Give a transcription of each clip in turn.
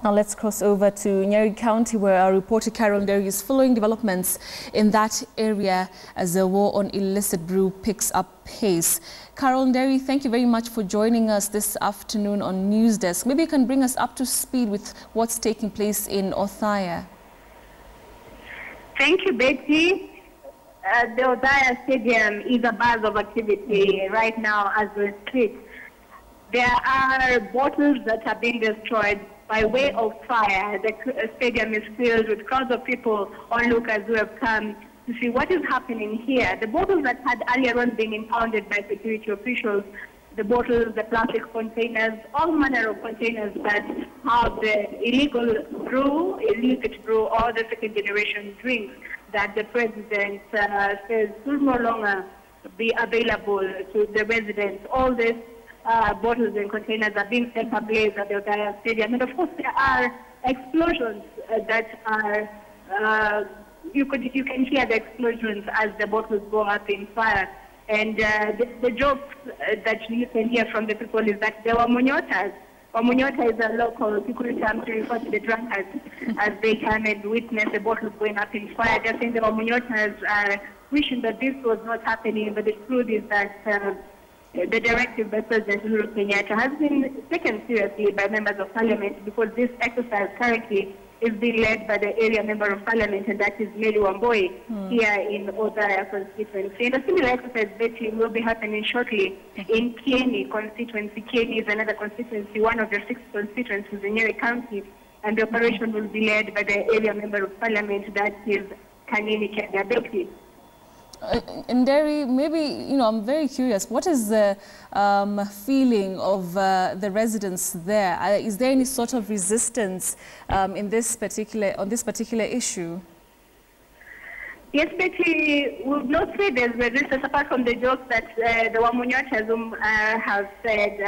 Now let's cross over to Nyeri County, where our reporter Carol Nyeri is following developments in that area as the war on illicit brew picks up pace. Carol Nyeri, thank you very much for joining us this afternoon on News Desk. Maybe you can bring us up to speed with what's taking place in Othaya. Thank you, Betty. The Othaya Stadium is a buzz of activity right now as we speak. There are bottles that are being destroyed by way of fire. The stadium is filled with crowds of people, onlookers who have come to see what is happening here. The bottles that had earlier on been impounded by security officials, the bottles, the plastic containers, all manner of containers that have the illicit brew, or the second generation drinks that the president says should no longer be available to the residents. All this bottles and containers are being set ablaze at the Othaya Stadium. And of course, there are explosions that are, you can hear the explosions as the bottles go up in fire. And the jokes that you can hear from the people is that there were munyotas. Munyota is a local security term to refer to the drunkards as they come and witness the bottles going up in fire. They're saying the munyotas are wishing that this was not happening, but the truth is that the directive by President Uhuru Kenyatta has been taken seriously by members of parliament, because this exercise currently is being led by the area member of parliament, and that is Mary Wamboi here in Othaya constituency. And a similar exercise, Betty, will be happening shortly in Kieni constituency. Kieni is another constituency, one of the 6 constituencies in Nyeri County, and the operation will be led by the area member of parliament, that is Kanini Kenya Betty. Nyeri, maybe, I'm very curious, what is the feeling of the residents there? Is there any sort of resistance on this particular issue? Yes, Betty, we would not say there's resistance, apart from the jokes that the Wamunyotas have said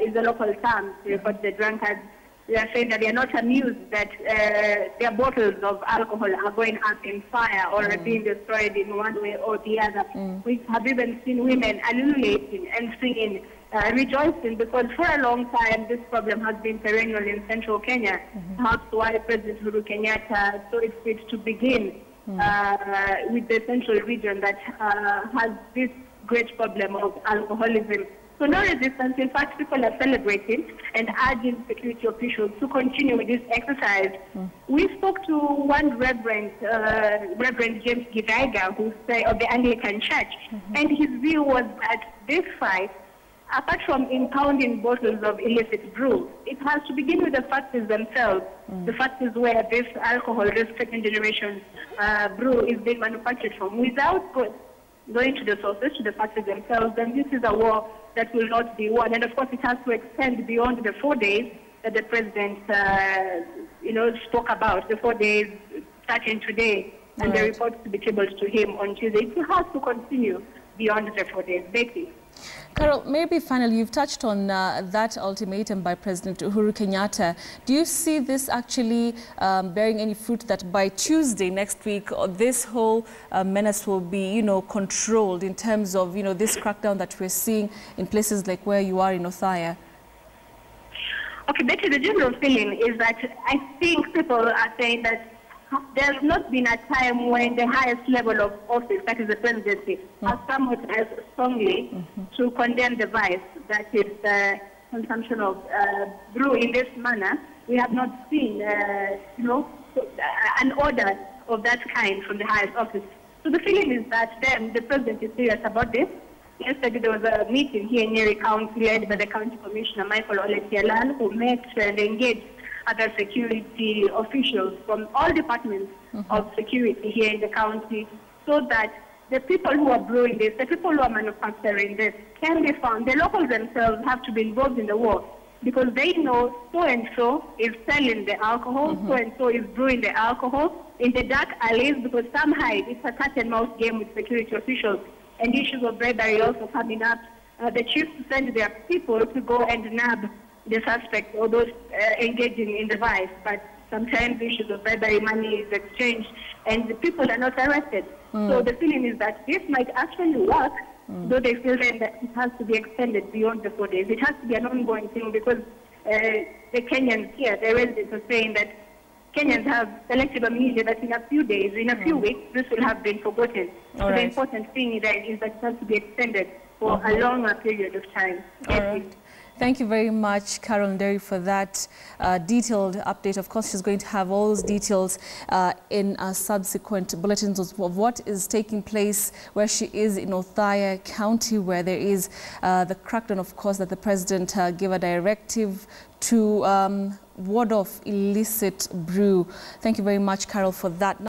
is a local term to refer to the drunkards. They are saying that they are not amused that their bottles of alcohol are going up in fire or are being destroyed in one way or the other. We have even seen women ululating and singing, rejoicing, because for a long time this problem has been perennial in central Kenya. That's why President Uhuru Kenyatta saw it fit to begin with the central region that has this great problem of alcoholism. So no resistance. In fact, people are celebrating and urging security officials to continue with this exercise. We spoke to one Reverend James Gidaiga, who say of the Anglican Church, and his view was that this fight, apart from impounding bottles of illicit brew, it has to begin with the factories themselves. The factories where this alcohol, this second generation brew is being manufactured from, without going to the sources, to the factories themselves. Then this is a war that will not be won. And of course, it has to extend beyond the 4 days that the president, spoke about, the 4 days starting today, and the reports to be tabled to him on Tuesday. It has to continue beyond the 4 days. Betty. Carol, maybe finally, you've touched on that ultimatum by President Uhuru Kenyatta. Do you see this actually bearing any fruit, that by Tuesday next week, this whole menace will be, controlled in terms of, this crackdown that we're seeing in places like where you are in Othaya? Okay, Betty, the general feeling is that I think people are saying that there has not been a time when the highest level of office, that is the presidency, has come out as strongly to condemn the vice, that is the consumption of brew in this manner. We have not seen, an order of that kind from the highest office. So the feeling is that then the president is serious about this. Yesterday there was a meeting here in Nyeri County led by the County Commissioner Michael Oletialal, who met and engaged other security officials from all departments of security here in the county, so that the people who are brewing this, the people who are manufacturing this, can be found. The locals themselves have to be involved in the war, because they know so-and-so is selling the alcohol, so-and-so is brewing the alcohol in the dark alleys, because some hide. It's a cat-and-mouse game with security officials, and issues of bribery also coming up. The chiefs send their people to go and nab the suspects or those engaging in the vice, but sometimes issues of bribery money is exchanged and the people are not arrested. So the feeling is that this might actually work, though they feel then that it has to be extended beyond the 4 days. It has to be an ongoing thing, because the Kenyans here, the residents, are saying that Kenyans have selective amnesia, that in a few days, in a few weeks, this will have been forgotten. So the important thing is that it has to be extended for a longer period of time. Thank you very much, Carol Nyeri, for that detailed update. Of course, she's going to have all those details in subsequent bulletins of what is taking place where she is in Othaya County, where there is the crackdown, of course, that the president gave a directive to ward off illicit brew. Thank you very much, Carol, for that.